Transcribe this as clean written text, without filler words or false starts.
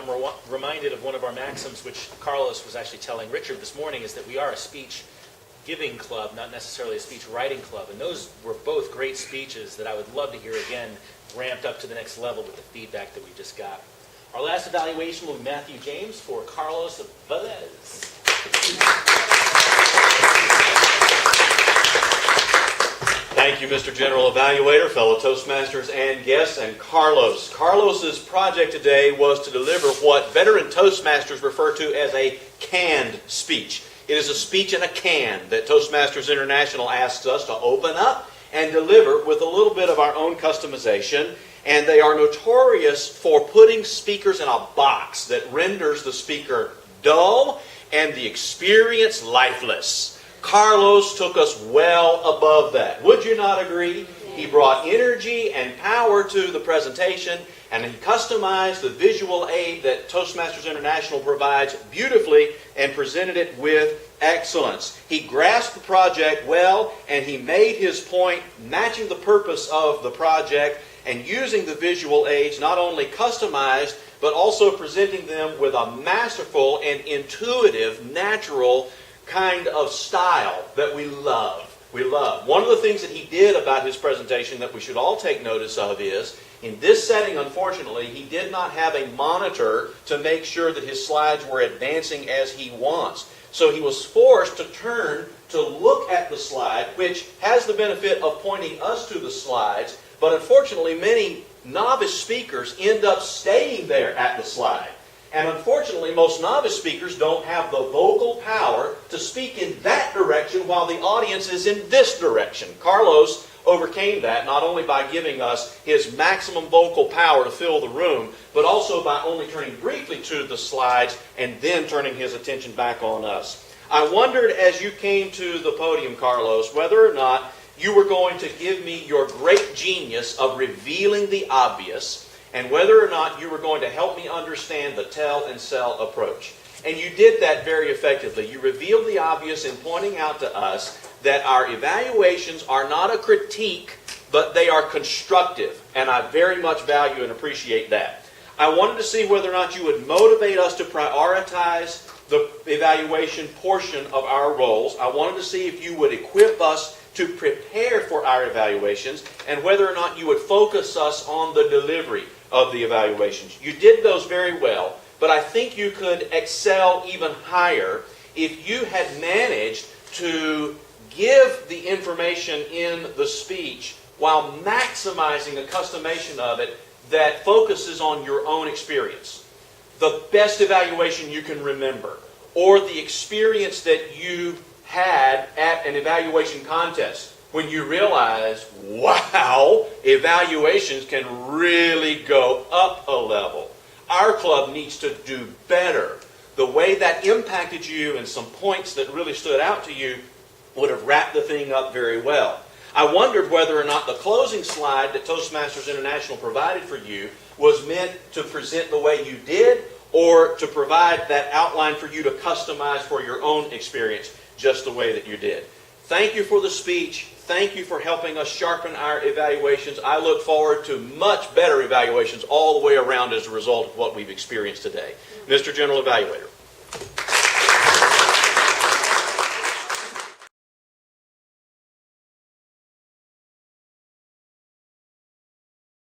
I'm reminded of one of our maxims, which Carlos was actually telling Richard this morning, is that we are a speech-giving club, not necessarily a speech-writing club. And those were both great speeches that I would love to hear again, ramped up to the next level with the feedback that we just got. Our last evaluation will be Matthew James for Carlos Velez. Thank you, Mr. General Evaluator, fellow Toastmasters and guests, and Carlos. Carlos's project today was to deliver what veteran Toastmasters refer to as a canned speech. It is a speech in a can that Toastmasters International asks us to open up and deliver with a little bit of our own customization. And they are notorious for putting speakers in a box that renders the speaker dull and the experience lifeless. Carlos took us well above that. Would you not agree? He brought energy and power to the presentation, and he customized the visual aid that Toastmasters International provides beautifully and presented it with excellence. He grasped the project well, and he made his point matching the purpose of the project and using the visual aids, not only customized, but also presenting them with a masterful and intuitive, natural kind of style that we love. We love. One of the things that he did about his presentation that we should all take notice of is, in this setting, unfortunately, he did not have a monitor to make sure that his slides were advancing as he wants. So he was forced to turn to look at the slide, which has the benefit of pointing us to the slides, but unfortunately many novice speakers end up staying there at the slide. And unfortunately, most novice speakers don't have the vocal power to speak in that direction while the audience is in this direction. Carlos overcame that not only by giving us his maximum vocal power to fill the room, but also by only turning briefly to the slides and then turning his attention back on us. I wondered as you came to the podium, Carlos, whether or not you were going to give me your great genius of revealing the obvious, and whether or not you were going to help me understand the tell and sell approach. And you did that very effectively. You revealed the obvious in pointing out to us that our evaluations are not a critique, but they are constructive. And I very much value and appreciate that. I wanted to see whether or not you would motivate us to prioritize the evaluation portion of our roles. I wanted to see if you would equip us to prepare for our evaluations, and whether or not you would focus us on the delivery of the evaluations. You did those very well, but I think you could excel even higher if you had managed to give the information in the speech while maximizing a customization of it that focuses on your own experience. The best evaluation you can remember, or the experience that you had at an evaluation contest when you realize, wow, evaluations can really go up a level. Our club needs to do better. The way that impacted you and some points that really stood out to you would have wrapped the thing up very well. I wondered whether or not the closing slide that Toastmasters International provided for you was meant to present the way you did, or to provide that outline for you to customize for your own experience just the way that you did. Thank you for the speech. Thank you for helping us sharpen our evaluations. I look forward to much better evaluations all the way around as a result of what we've experienced today. Mr. General Evaluator.